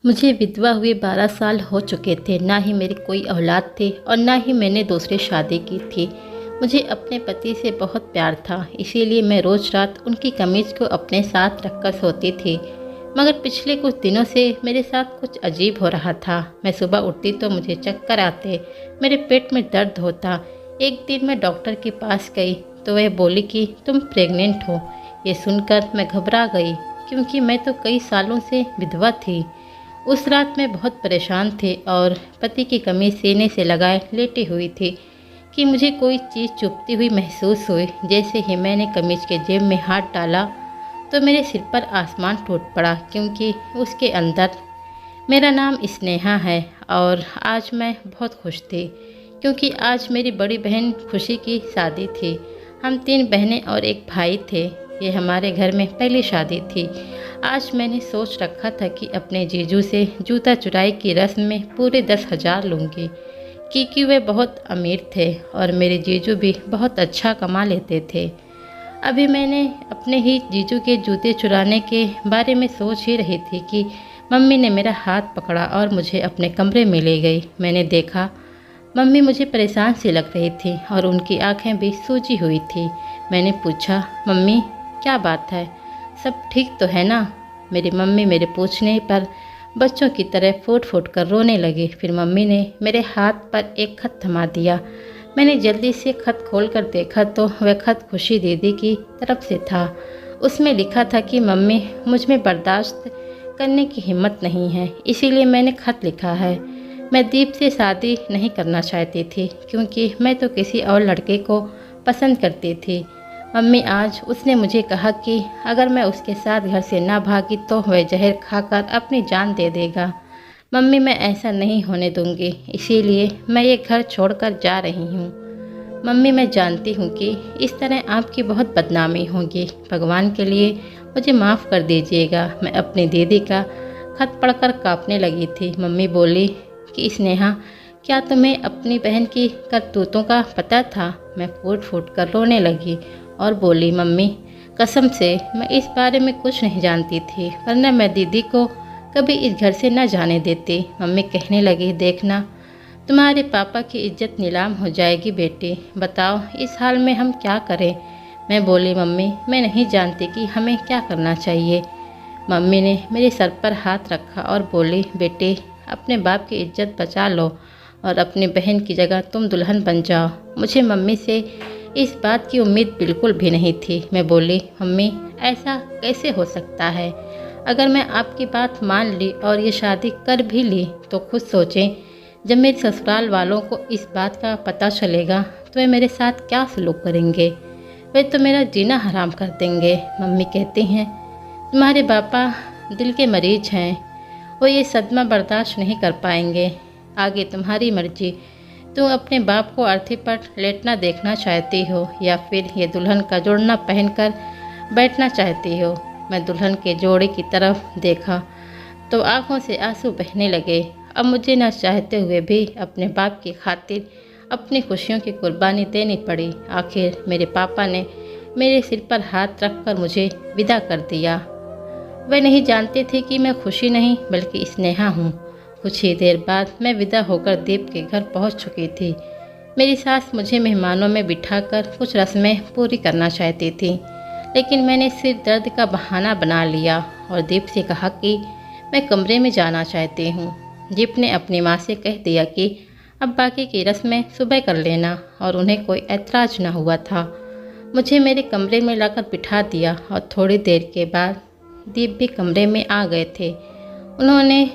मुझे विधवा हुए 12 साल हो चुके थे। ना ही मेरी कोई औलाद थे और ना ही मैंने दूसरी शादी की थी। मुझे अपने पति से बहुत प्यार था, इसीलिए मैं रोज़ रात उनकी कमीज़ को अपने साथ रखकर सोती थी। मगर पिछले कुछ दिनों से मेरे साथ कुछ अजीब हो रहा था। मैं सुबह उठती तो मुझे चक्कर आते, मेरे पेट में दर्द होता। एक दिन मैं डॉक्टर के पास गई तो वह बोली कि तुम प्रेग्नेंट हो। ये सुनकर मैं घबरा गई, क्योंकि मैं तो कई सालों से विधवा थी। उस रात मैं बहुत परेशान थी और पति की कमीज सीने से लगाए लेटी हुई थी कि मुझे कोई चीज़ चुभती हुई महसूस हुई। जैसे ही मैंने कमीज के जेब में हाथ डाला तो मेरे सिर पर आसमान टूट पड़ा, क्योंकि उसके अंदर मेरा नाम स्नेहा है। और आज मैं बहुत खुश थी, क्योंकि आज मेरी बड़ी बहन खुशी की शादी थी। हम 3 बहनें और एक भाई थे। ये हमारे घर में पहली शादी थी। आज मैंने सोच रखा था कि अपने जीजू से जूता चुराई की रस्म में पूरे 10,000 लूँगी, क्योंकि वे बहुत अमीर थे और मेरे जीजू भी बहुत अच्छा कमा लेते थे। अभी मैंने अपने ही जीजू के जूते चुराने के बारे में सोच ही रही थी कि मम्मी ने मेरा हाथ पकड़ा और मुझे अपने कमरे में ले गई। मैंने देखा मम्मी मुझे परेशान सी लग रही थी और उनकी आंखें भी सूजी हुई थी। मैंने पूछा, मम्मी क्या बात है, सब ठीक तो है ना? मेरी मम्मी मेरे पूछने पर बच्चों की तरह फूट फूट कर रोने लगी। फिर मम्मी ने मेरे हाथ पर एक खत थमा दिया। मैंने जल्दी से खत खोलकर देखा तो वह खत खुशी दीदी की तरफ से था। उसमें लिखा था कि मम्मी मुझ में बर्दाश्त करने की हिम्मत नहीं है, इसीलिए मैंने खत लिखा है। मैं दीप से शादी नहीं करना चाहती थी, क्योंकि मैं तो किसी और लड़के को पसंद करती थी। मम्मी आज उसने मुझे कहा कि अगर मैं उसके साथ घर से ना भागी तो वह जहर खाकर अपनी जान दे देगा। मम्मी मैं ऐसा नहीं होने दूंगी, इसीलिए मैं ये घर छोड़कर जा रही हूँ। मम्मी मैं जानती हूँ कि इस तरह आपकी बहुत बदनामी होगी। भगवान के लिए मुझे माफ़ कर दीजिएगा। मैं अपनी दीदी का खत पढ़कर कांपने लगी थी। मम्मी बोली कि स्नेहा, क्या तुम्हें अपनी बहन की करतूतों का पता था? मैं फूट फूट कर रोने लगी और बोली, मम्मी कसम से मैं इस बारे में कुछ नहीं जानती थी, वरना मैं दीदी को कभी इस घर से न जाने देती। मम्मी कहने लगी, देखना तुम्हारे पापा की इज्जत नीलाम हो जाएगी बेटी। बताओ इस हाल में हम क्या करें? मैं बोली, मम्मी मैं नहीं जानती कि हमें क्या करना चाहिए। मम्मी ने मेरे सर पर हाथ रखा और बोली, बेटे अपने बाप की इज्जत बचा लो और अपनी बहन की जगह तुम दुल्हन बन जाओ। मुझे मम्मी से इस बात की उम्मीद बिल्कुल भी नहीं थी। मैं बोली, मम्मी ऐसा कैसे हो सकता है? अगर मैं आपकी बात मान ली और ये शादी कर भी ली तो खुद सोचें, जब मेरे ससुराल वालों को इस बात का पता चलेगा तो वे मेरे साथ क्या सलूक करेंगे? वे तो मेरा जीना हराम कर देंगे। मम्मी कहती हैं, तुम्हारे पापा दिल के मरीज हैं, वो ये सदमा बर्दाश्त नहीं कर पाएंगे। आगे तुम्हारी मर्जी। तुम अपने बाप को अर्थी पर लेटना देखना चाहती हो या फिर ये दुल्हन का जोड़ना पहनकर बैठना चाहती हो? मैं दुल्हन के जोड़े की तरफ देखा तो आंखों से आंसू बहने लगे। अब मुझे न चाहते हुए भी अपने बाप की खातिर अपनी खुशियों की कुर्बानी देनी पड़ी। आखिर मेरे पापा ने मेरे सिर पर हाथ रखकर मुझे विदा कर दिया। वह नहीं जानते थे कि मैं खुशी नहीं बल्कि स्नेहा हूँ। कुछ ही देर बाद मैं विदा होकर दीप के घर पहुँच चुकी थी। मेरी सास मुझे मेहमानों में बिठाकर कुछ रस्में पूरी करना चाहती थी, लेकिन मैंने सिर दर्द का बहाना बना लिया और दीप से कहा कि मैं कमरे में जाना चाहती हूँ। दीप ने अपनी माँ से कह दिया कि अब बाकी की रस्में सुबह कर लेना, और उन्हें कोई ऐतराज न हुआ था। मुझे मेरे कमरे में लाकर बिठा दिया और थोड़ी देर के बाद दीप भी कमरे में आ गए थे। उन्होंने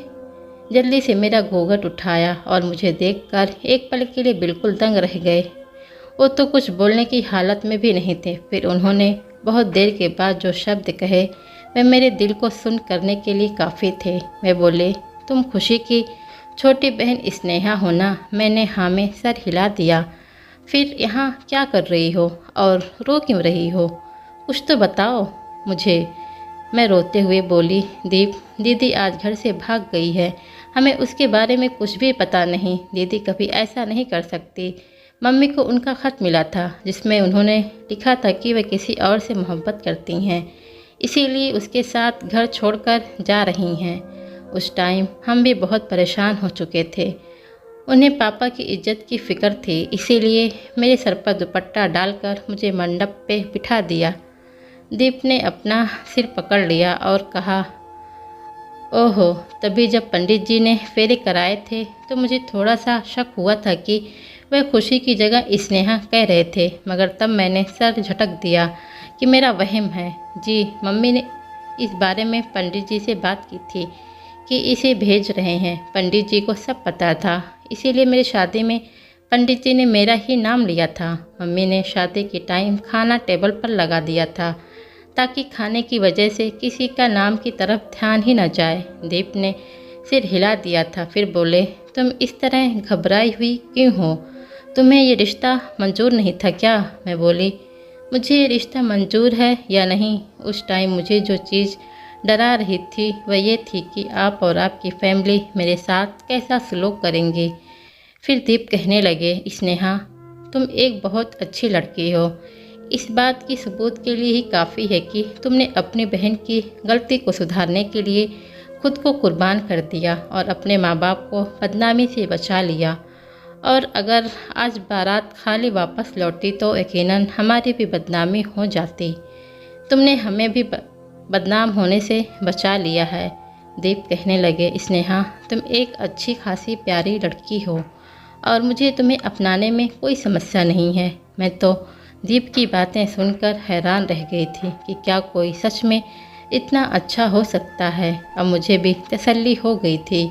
जल्दी से मेरा घूंघट उठाया और मुझे देखकर एक पल के लिए बिल्कुल दंग रह गए। वो तो कुछ बोलने की हालत में भी नहीं थे। फिर उन्होंने बहुत देर के बाद जो शब्द कहे वे मेरे दिल को सुन करने के लिए काफ़ी थे। वे बोले, तुम खुशी की छोटी बहन स्नेहा हो ना? मैंने हाँ में सर हिला दिया। फिर यहाँ क्या कर रही हो और रो क्यों रही हो? कुछ तो बताओ मुझे। मैं रोते हुए बोली, दीप दीदी आज घर से भाग गई है, हमें उसके बारे में कुछ भी पता नहीं। दीदी कभी ऐसा नहीं कर सकती। मम्मी को उनका ख़त मिला था जिसमें उन्होंने लिखा था कि वे किसी और से मोहब्बत करती हैं, इसीलिए उसके साथ घर छोड़कर जा रही हैं। उस टाइम हम भी बहुत परेशान हो चुके थे। उन्हें पापा की इज्जत की फ़िक्र थी, इसीलिए मेरे सर पर दुपट्टा डालकर मुझे मंडप पे बिठा दिया। दीप ने अपना सिर पकड़ लिया और कहा, ओहो, तभी जब पंडित जी ने फेरे कराए थे तो मुझे थोड़ा सा शक हुआ था कि वह खुशी की जगह स्नेहा कह रहे थे, मगर तब मैंने सर झटक दिया कि मेरा वहम है। जी, मम्मी ने इस बारे में पंडित जी से बात की थी कि इसे भेज रहे हैं। पंडित जी को सब पता था, इसीलिए मेरी शादी में पंडित जी ने मेरा ही नाम लिया था। मम्मी ने शादी के टाइम खाना टेबल पर लगा दिया था ताकि खाने की वजह से किसी का नाम की तरफ ध्यान ही न जाए। दीप ने सिर हिला दिया था, फिर बोले, तुम इस तरह घबराई हुई क्यों हो? तुम्हें ये रिश्ता मंजूर नहीं था क्या? मैं बोली, मुझे ये रिश्ता मंजूर है या नहीं, उस टाइम मुझे जो चीज़ डरा रही थी वह ये थी कि आप और आपकी फैमिली मेरे साथ कैसा सलूक करेंगी। फिर दीप कहने लगे, स्नेहा, तुम एक बहुत अच्छी लड़की हो। इस बात की सबूत के लिए ही काफ़ी है कि तुमने अपनी बहन की गलती को सुधारने के लिए खुद को कुर्बान कर दिया और अपने माँ बाप को बदनामी से बचा लिया। और अगर आज बारात खाली वापस लौटी तो यकीनन हमारी भी बदनामी हो जाती। तुमने हमें भी बदनाम होने से बचा लिया है। दीप कहने लगे, स्नेहा, तुम एक अच्छी खासी प्यारी लड़की हो और मुझे तुम्हें अपनाने में कोई समस्या नहीं है। मैं तो दीप की बातें सुनकर हैरान रह गई थी कि क्या कोई सच में इतना अच्छा हो सकता है। अब मुझे भी तसल्ली हो गई थी।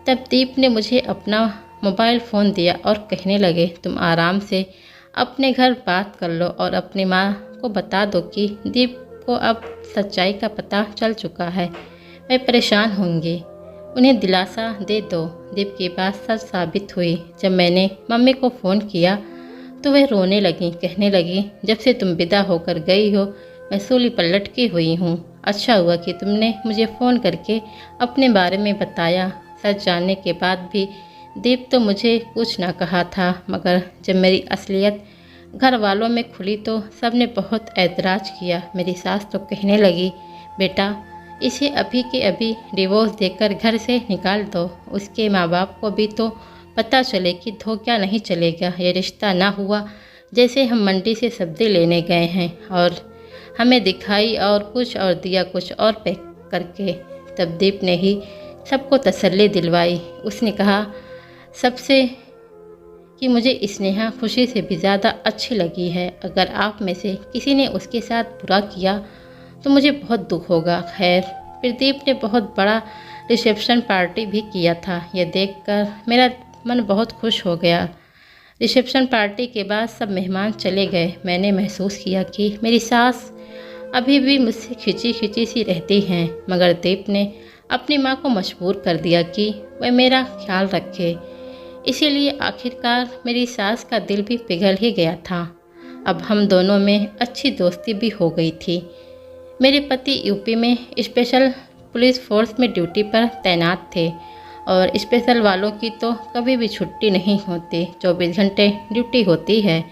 तब दीप ने मुझे अपना मोबाइल फ़ोन दिया और कहने लगे, तुम आराम से अपने घर बात कर लो और अपनी माँ को बता दो कि दीप को अब सच्चाई का पता चल चुका है। मैं परेशान होंगी, उन्हें दिलासा दे दो। दीप की बात सच साबित हुई। जब मैंने मम्मी को फ़ोन किया तो वह रोने लगी, कहने लगी, जब से तुम विदा होकर गई हो मैं सूली पर लटकी हुई हूँ। अच्छा हुआ कि तुमने मुझे फ़ोन करके अपने बारे में बताया। सच जानने के बाद भी दीप तो मुझे कुछ ना कहा था, मगर जब मेरी असलियत घर वालों में खुली तो सबने बहुत ऐतराज़ किया। मेरी सास तो कहने लगी, बेटा, इसे अभी के अभी डिवोर्स देकर घर से निकाल दो। उसके माँ बाप को भी तो पता चले कि धोखा नहीं चलेगा। ये रिश्ता ना हुआ जैसे हम मंडी से सब्जी लेने गए हैं और हमें दिखाई और कुछ और दिया कुछ और पैक करके। तब दीप ने ही सबको तसल्ली दिलवाई। उसने कहा सबसे कि मुझे स्नेहा खुशी से भी ज़्यादा अच्छी लगी है। अगर आप में से किसी ने उसके साथ बुरा किया तो मुझे बहुत दुख होगा। खैर, फिर दीप ने बहुत बड़ा रिसेप्शन पार्टी भी किया था। यह देखकर मेरा मन बहुत खुश हो गया। रिसेप्शन पार्टी के बाद सब मेहमान चले गए। मैंने महसूस किया कि मेरी सास अभी भी मुझसे खिंची खिंची सी रहती हैं, मगर दीप ने अपनी माँ को मजबूर कर दिया कि वह मेरा ख्याल रखे। इसीलिए आखिरकार मेरी सास का दिल भी पिघल ही गया था। अब हम दोनों में अच्छी दोस्ती भी हो गई थी। मेरे पति यूपी में स्पेशल पुलिस फोर्स में ड्यूटी पर तैनात थे और स्पेशल वालों की तो कभी भी छुट्टी नहीं होती, 24 घंटे ड्यूटी होती है।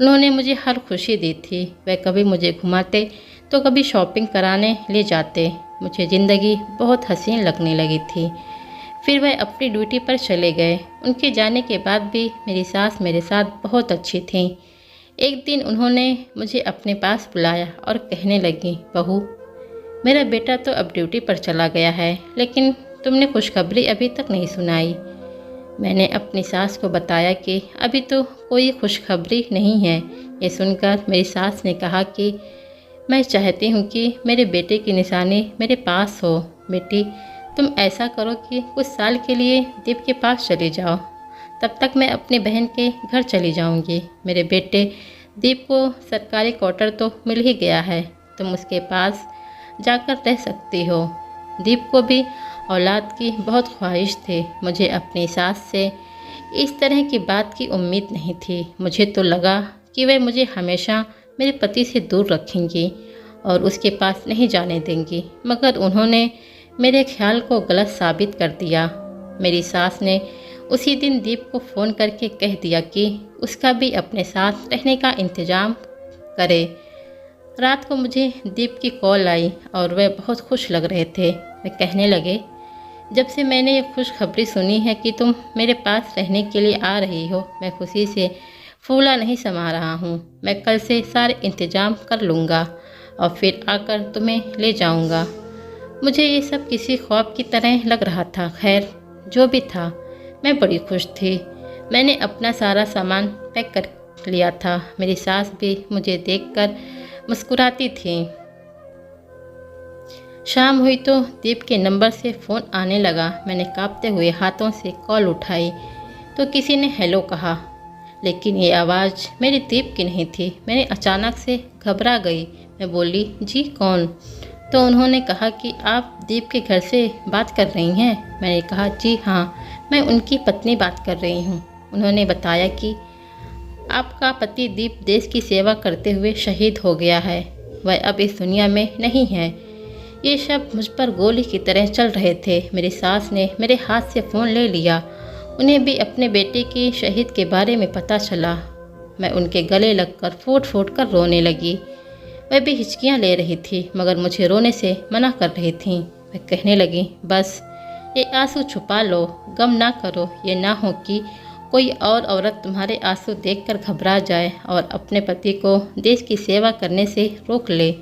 उन्होंने मुझे हर खुशी दी थी। वह कभी मुझे घुमाते तो कभी शॉपिंग कराने ले जाते। मुझे ज़िंदगी बहुत हसीन लगने लगी थी। फिर वह अपनी ड्यूटी पर चले गए। उनके जाने के बाद भी मेरी सास मेरे साथ बहुत अच्छी थी। एक दिन उन्होंने मुझे अपने पास बुलाया और कहने लगी, बहू, मेरा बेटा तो अब ड्यूटी पर चला गया है, लेकिन तुमने खुशखबरी अभी तक नहीं सुनाई। मैंने अपनी सास को बताया कि अभी तो कोई खुशखबरी नहीं है। ये सुनकर मेरी सास ने कहा कि मैं चाहती हूँ कि मेरे बेटे की निशानी मेरे पास हो। बेटी, तुम ऐसा करो कि कुछ साल के लिए दीप के पास चली जाओ, तब तक मैं अपनी बहन के घर चली जाऊँगी। मेरे बेटे दीप को सरकारी क्वार्टर तो मिल ही गया है, तुम उसके पास जाकर रह सकती हो। दीप को भी औलाद की बहुत ख्वाहिश थी। मुझे अपनी सास से इस तरह की बात की उम्मीद नहीं थी। मुझे तो लगा कि वह मुझे हमेशा मेरे पति से दूर रखेंगी और उसके पास नहीं जाने देंगी, मगर उन्होंने मेरे ख्याल को गलत साबित कर दिया। मेरी सास ने उसी दिन दीप को फ़ोन करके कह दिया कि उसका भी अपने साथ रहने का इंतज़ाम करे। रात को मुझे दीप की कॉल आई और वह बहुत खुश लग रहे थे। वे कहने लगे, जब से मैंने ये खुशखबरी सुनी है कि तुम मेरे पास रहने के लिए आ रही हो, मैं खुशी से फूला नहीं समा रहा हूँ। मैं कल से सारे इंतज़ाम कर लूँगा और फिर आकर तुम्हें ले जाऊँगा। मुझे ये सब किसी ख्वाब की तरह लग रहा था। खैर, जो भी था, मैं बड़ी खुश थी। मैंने अपना सारा सामान पैक कर लिया था। मेरी सास भी मुझे देखकर मुस्कुराती थी। शाम हुई तो दीप के नंबर से फ़ोन आने लगा। मैंने कांपते हुए हाथों से कॉल उठाई तो किसी ने हेलो कहा, लेकिन ये आवाज़ मेरी दीप की नहीं थी। मैंने अचानक से घबरा गई। मैं बोली, जी कौन? तो उन्होंने कहा कि आप दीप के घर से बात कर रही हैं। मैंने कहा, जी हाँ, मैं उनकी पत्नी बात कर रही हूँ। उन्होंने बताया कि आपका पति दीप देश की सेवा करते हुए शहीद हो गया है। वह अब इस दुनिया में नहीं है। ये शब्द मुझ पर गोली की तरह चल रहे थे। मेरी सास ने मेरे हाथ से फ़ोन ले लिया। उन्हें भी अपने बेटे की शहीद के बारे में पता चला। मैं उनके गले लगकर फूट फूट कर रोने लगी। वह भी हिचकियाँ ले रही थी, मगर मुझे रोने से मना कर रही थी। मैं कहने लगी, बस ये आंसू छुपा लो, गम ना करो। ये ना हो कि कोई और औरत तुम्हारे आंसू देखकर घबरा जाए और अपने पति को देश की सेवा करने से रोक ले।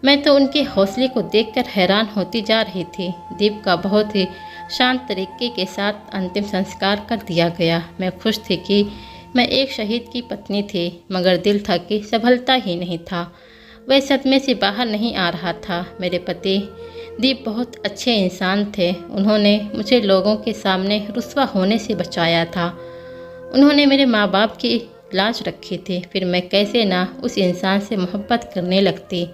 मैं तो उनके हौसले को देखकर हैरान होती जा रही थी। दीप का बहुत ही शांत तरीके के साथ अंतिम संस्कार कर दिया गया। मैं खुश थी कि मैं एक शहीद की पत्नी थी, मगर दिल था कि संभलता ही नहीं था। वह सदमे से बाहर नहीं आ रहा था। मेरे पति दीप बहुत अच्छे इंसान थे। उन्होंने मुझे लोगों के सामने रुस्वा होने से बचाया था। उन्होंने मेरे माँ बाप की लाज रखी थी। फिर मैं कैसे ना उस इंसान से मोहब्बत करने लगती।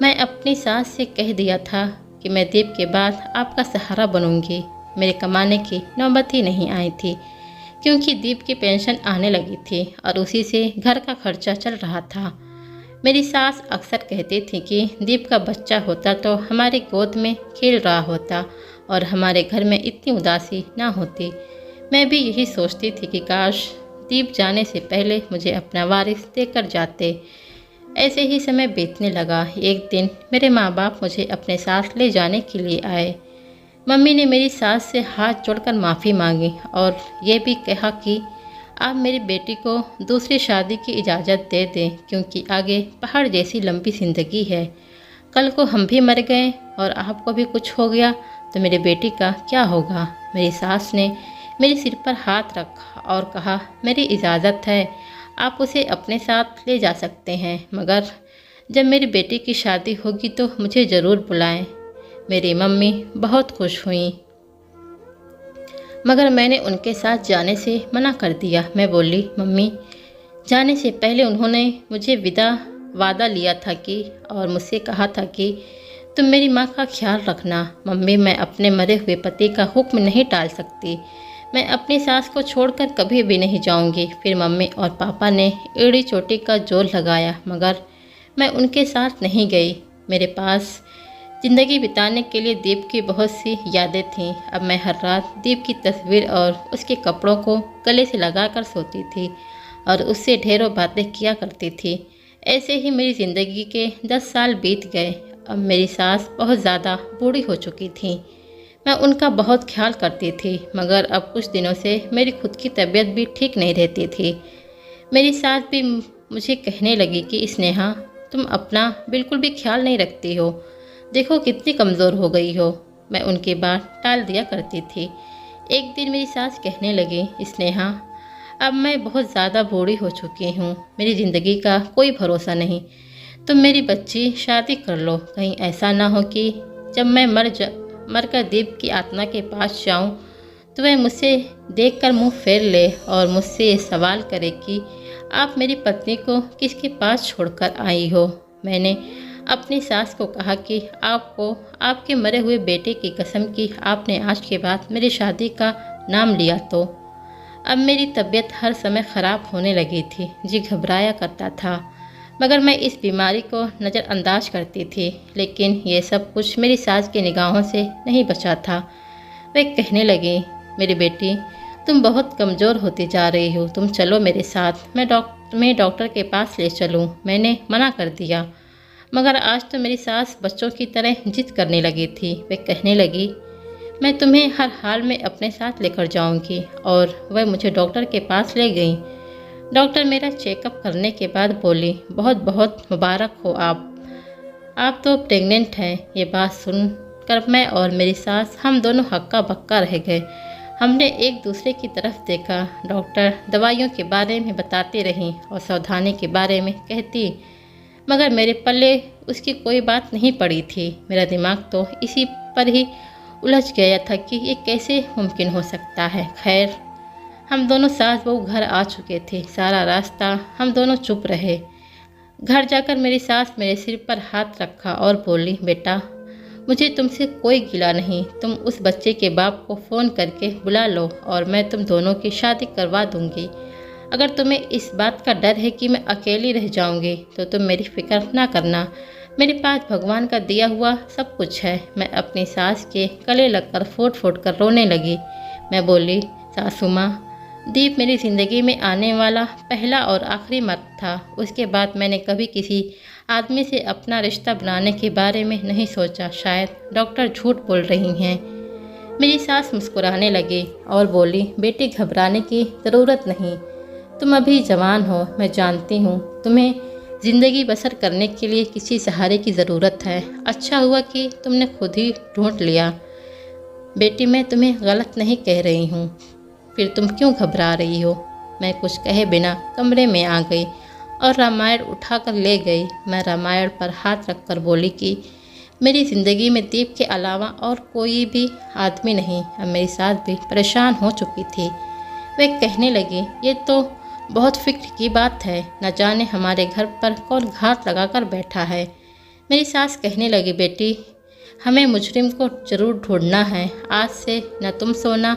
मैं अपनी सास से कह दिया था कि मैं दीप के बाद आपका सहारा बनूंगी। मेरे कमाने की नौबत ही नहीं आई थी, क्योंकि दीप की पेंशन आने लगी थी और उसी से घर का खर्चा चल रहा था। मेरी सास अक्सर कहती थी कि दीप का बच्चा होता तो हमारी गोद में खेल रहा होता और हमारे घर में इतनी उदासी ना होती। मैं भी यही सोचती थी कि काश दीप जाने से पहले मुझे अपना वारिस देकर जाते। ऐसे ही समय बीतने लगा। एक दिन मेरे माँ बाप मुझे अपने साथ ले जाने के लिए आए। मम्मी ने मेरी सास से हाथ जोड़कर माफ़ी मांगी और ये भी कहा कि आप मेरी बेटी को दूसरी शादी की इजाज़त दे दें, क्योंकि आगे पहाड़ जैसी लंबी ज़िंदगी है। कल को हम भी मर गए और आपको भी कुछ हो गया तो मेरी बेटी का क्या होगा? मेरी सास ने मेरे सिर पर हाथ रखा और कहा, मेरी इजाज़त है, आप उसे अपने साथ ले जा सकते हैं, मगर जब मेरी बेटी की शादी होगी तो मुझे ज़रूर बुलाएं। मेरी मम्मी बहुत खुश हुई, मगर मैंने उनके साथ जाने से मना कर दिया। मैं बोली, मम्मी, जाने से पहले उन्होंने मुझे वादा लिया था कि और मुझसे कहा था कि तुम मेरी माँ का ख्याल रखना। मम्मी, मैं अपने मरे हुए पति का हुक्म नहीं टाल सकती। मैं अपनी सास को छोड़कर कभी भी नहीं जाऊंगी। फिर मम्मी और पापा ने एड़ी चोटी का जोर लगाया, मगर मैं उनके साथ नहीं गई। मेरे पास ज़िंदगी बिताने के लिए दीप की बहुत सी यादें थीं। अब मैं हर रात दीप की तस्वीर और उसके कपड़ों को गले से लगाकर सोती थी और उससे ढेरों बातें किया करती थी। ऐसे ही मेरी ज़िंदगी के 10 साल बीत गए। अब मेरी सास बहुत ज़्यादा बूढ़ी हो चुकी थी। मैं उनका बहुत ख्याल करती थी, मगर अब कुछ दिनों से मेरी खुद की तबीयत भी ठीक नहीं रहती थी। मेरी सास भी मुझे कहने लगी कि स्नेहा, तुम अपना बिल्कुल भी ख्याल नहीं रखती हो, देखो कितनी कमज़ोर हो गई हो। मैं उनकी बात टाल दिया करती थी। एक दिन मेरी सास कहने लगी, स्नेहा, अब मैं बहुत ज़्यादा बूढ़ी हो चुकी हूँ, मेरी ज़िंदगी का कोई भरोसा नहीं। तुम मेरी बच्ची शादी कर लो। कहीं ऐसा ना हो कि जब मैं मर कर दीप की आत्मा के पास जाऊँ तो वह मुझसे देखकर मुंह फेर ले और मुझसे ये सवाल करे कि आप मेरी पत्नी को किसके पास छोड़कर आई हो। मैंने अपनी सास को कहा कि आपको आपके मरे हुए बेटे की कसम कि आपने आज के बाद मेरी शादी का नाम लिया तो। अब मेरी तबीयत हर समय ख़राब होने लगी थी। जी घबराया करता था, मगर मैं इस बीमारी को नज़रअंदाज करती थी। लेकिन ये सब कुछ मेरी सास की निगाहों से नहीं बचा था। वह कहने लगी, मेरी बेटी, तुम बहुत कमज़ोर होती जा रही हो, तुम चलो मेरे साथ, मैं डॉक्टर के पास ले चलूँ। मैंने मना कर दिया, मगर आज तो मेरी सास बच्चों की तरह जिद करने लगी थी। वह कहने लगी, मैं तुम्हें हर हाल में अपने साथ लेकर जाऊंगी। और वह मुझे डॉक्टर के पास ले गई। डॉक्टर मेरा चेकअप करने के बाद बोली, बहुत बहुत मुबारक हो आप तो प्रेग्नेंट हैं। ये बात सुनकर मैं और मेरी सास हम दोनों हक्का बक्का रह गए। हमने एक दूसरे की तरफ देखा। डॉक्टर दवाइयों के बारे में बताती रही और सावधानी के बारे में कहती, मगर मेरे पल्ले उसकी कोई बात नहीं पड़ी थी। मेरा दिमाग तो इसी पर ही उलझ गया था कि ये कैसे मुमकिन हो सकता है। खैर, हम दोनों सास बहू घर आ चुके थे। सारा रास्ता हम दोनों चुप रहे। घर जाकर मेरी सास मेरे सिर पर हाथ रखा और बोली, बेटा मुझे तुमसे कोई गिला नहीं। तुम उस बच्चे के बाप को फ़ोन करके बुला लो और मैं तुम दोनों की शादी करवा दूंगी। अगर तुम्हें इस बात का डर है कि मैं अकेली रह जाऊंगी तो तुम मेरी फिक्र ना करना। मेरे पास भगवान का दिया हुआ सब कुछ है। मैं अपनी सास के गले लगकर फूट फूट कर रोने लगी। मैं बोली, सासू माँ, दीप मेरी ज़िंदगी में आने वाला पहला और आखिरी मर्द था। उसके बाद मैंने कभी किसी आदमी से अपना रिश्ता बनाने के बारे में नहीं सोचा। शायद डॉक्टर झूठ बोल रही हैं। मेरी सास मुस्कुराने लगी और बोली, बेटी घबराने की ज़रूरत नहीं। तुम अभी जवान हो। मैं जानती हूँ तुम्हें ज़िंदगी बसर करने के लिए किसी सहारे की ज़रूरत है। अच्छा हुआ कि तुमने खुद ही ढूंढ लिया। बेटी मैं तुम्हें गलत नहीं कह रही हूँ, फिर तुम क्यों घबरा रही हो? मैं कुछ कहे बिना कमरे में आ गई और रामायण उठाकर ले गई। मैं रामायण पर हाथ रखकर बोली कि मेरी ज़िंदगी में दीप के अलावा और कोई भी आदमी नहीं। अब मेरी सास भी परेशान हो चुकी थी। वह कहने लगी, ये तो बहुत फिक्र की बात है। न जाने हमारे घर पर कौन घात लगाकर बैठा है। मेरी सास कहने लगी, बेटी हमें मुजरिम को ज़रूर ढूंढना है। आज से न तुम सोना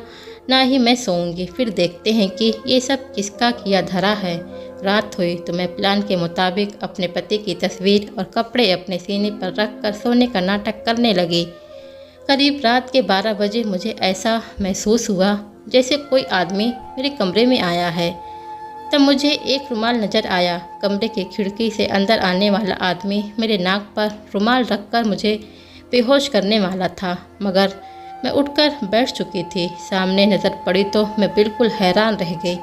ना ही मैं सोऊंगी। फिर देखते हैं कि ये सब किसका किया धरा है। रात हुई तो मैं प्लान के मुताबिक अपने पति की तस्वीर और कपड़े अपने सीने पर रख कर सोने का नाटक करने लगी। करीब रात के 12 बजे मुझे ऐसा महसूस हुआ जैसे कोई आदमी मेरे कमरे में आया है। तब मुझे एक रुमाल नज़र आया। कमरे की खिड़की से अंदर आने वाला आदमी मेरे नाक पर रुमाल रखकर मुझे बेहोश करने वाला था, मगर मैं उठकर बैठ चुकी थी। सामने नज़र पड़ी तो मैं बिल्कुल हैरान रह गई।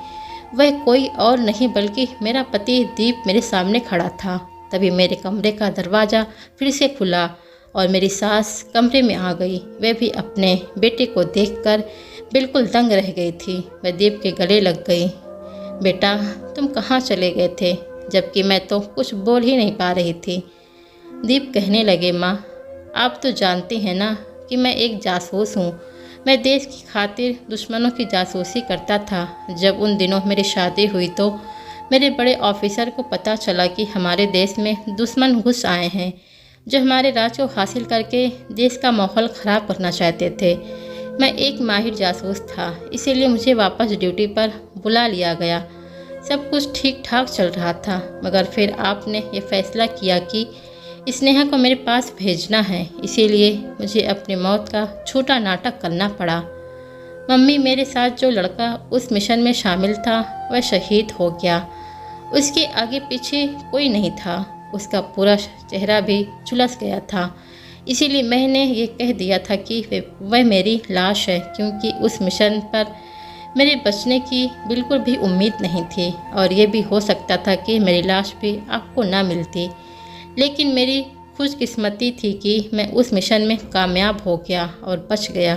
वह कोई और नहीं बल्कि मेरा पति दीप मेरे सामने खड़ा था। तभी मेरे कमरे का दरवाज़ा फिर से खुला और मेरी सास कमरे में आ गई। वह भी अपने बेटे को देखकर बिल्कुल दंग रह गई थी। वह दीप के गले लग गई। बेटा तुम कहाँ चले गए थे? जबकि मैं तो कुछ बोल ही नहीं पा रही थी। दीप कहने लगे, माँ आप तो जानती हैं ना कि मैं एक जासूस हूँ। मैं देश की खातिर दुश्मनों की जासूसी करता था। जब उन दिनों मेरी शादी हुई तो मेरे बड़े ऑफिसर को पता चला कि हमारे देश में दुश्मन घुस आए हैं जो हमारे राज को हासिल करके देश का माहौल ख़राब करना चाहते थे। मैं एक माहिर जासूस था, इसीलिए मुझे वापस ड्यूटी पर बुला लिया गया। सब कुछ ठीक ठाक चल रहा था, मगर फिर आपने ये फैसला किया कि स्नेहा को मेरे पास भेजना है। इसीलिए मुझे अपनी मौत का झूठा नाटक करना पड़ा। मम्मी, मेरे साथ जो लड़का उस मिशन में शामिल था वह शहीद हो गया। उसके आगे पीछे कोई नहीं था। उसका पूरा चेहरा भी झुलस गया था। इसीलिए मैंने ये कह दिया था कि वह मेरी लाश है, क्योंकि उस मिशन पर मेरे बचने की बिल्कुल भी उम्मीद नहीं थी और ये भी हो सकता था कि मेरी लाश भी आपको ना मिलती। लेकिन मेरी खुशकिस्मती थी कि मैं उस मिशन में कामयाब हो गया और बच गया।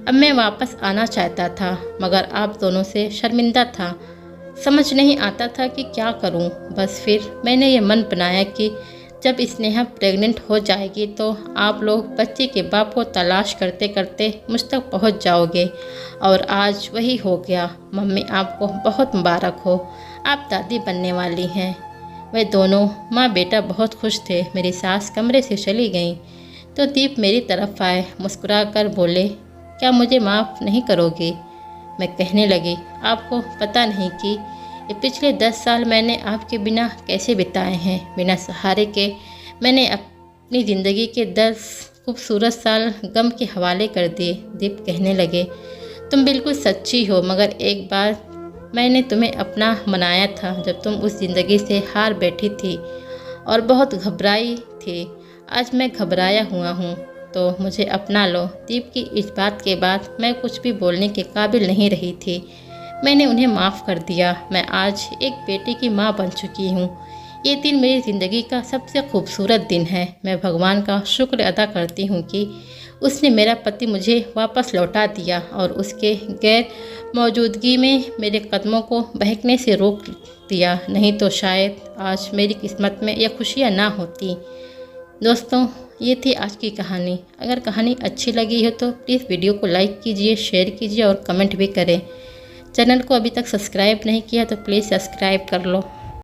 अब मैं वापस आना चाहता था, मगर आप दोनों से शर्मिंदा था। समझ नहीं आता था कि क्या करूं। बस फिर मैंने ये मन बनाया कि जब स्नेहा प्रेग्नेंट हो जाएगी तो आप लोग बच्चे के बाप को तलाश करते करते मुझ तक पहुंच जाओगे। और आज वही हो गया। मम्मी, आपको बहुत मुबारक हो, आप दादी बनने वाली हैं। वे दोनों माँ बेटा बहुत खुश थे। मेरी सास कमरे से चली गई तो दीप मेरी तरफ आए, मुस्कुरा कर बोले, क्या मुझे माफ़ नहीं करोगी? मैं कहने लगी, आपको पता नहीं कि ये पिछले 10 साल मैंने आपके बिना कैसे बिताए हैं। बिना सहारे के मैंने अपनी ज़िंदगी के 10 खूबसूरत साल गम के हवाले कर दिए। दीप कहने लगे, तुम बिल्कुल सच्ची हो, मगर एक बार मैंने तुम्हें अपना मनाया था जब तुम उस ज़िंदगी से हार बैठी थी और बहुत घबराई थी। आज मैं घबराया हुआ हूँ। तो मुझे अपना लो। दीप की इस बात के बाद मैं कुछ भी बोलने के काबिल नहीं रही थी। मैंने उन्हें माफ़ कर दिया। मैं आज एक बेटे की माँ बन चुकी हूँ। ये दिन मेरी ज़िंदगी का सबसे खूबसूरत दिन है। मैं भगवान का शुक्र अदा करती हूँ कि उसने मेरा पति मुझे वापस लौटा दिया और उसके गैर मौजूदगी में मेरे कदमों को बहकने से रोक दिया। नहीं तो शायद आज मेरी किस्मत में यह खुशियाँ ना होती। दोस्तों, ये थी आज की कहानी। अगर कहानी अच्छी लगी हो तो प्लीज़ वीडियो को लाइक कीजिए, शेयर कीजिए और कमेंट भी करें। चैनल को अभी तक सब्सक्राइब नहीं किया तो प्लीज़ सब्सक्राइब कर लो।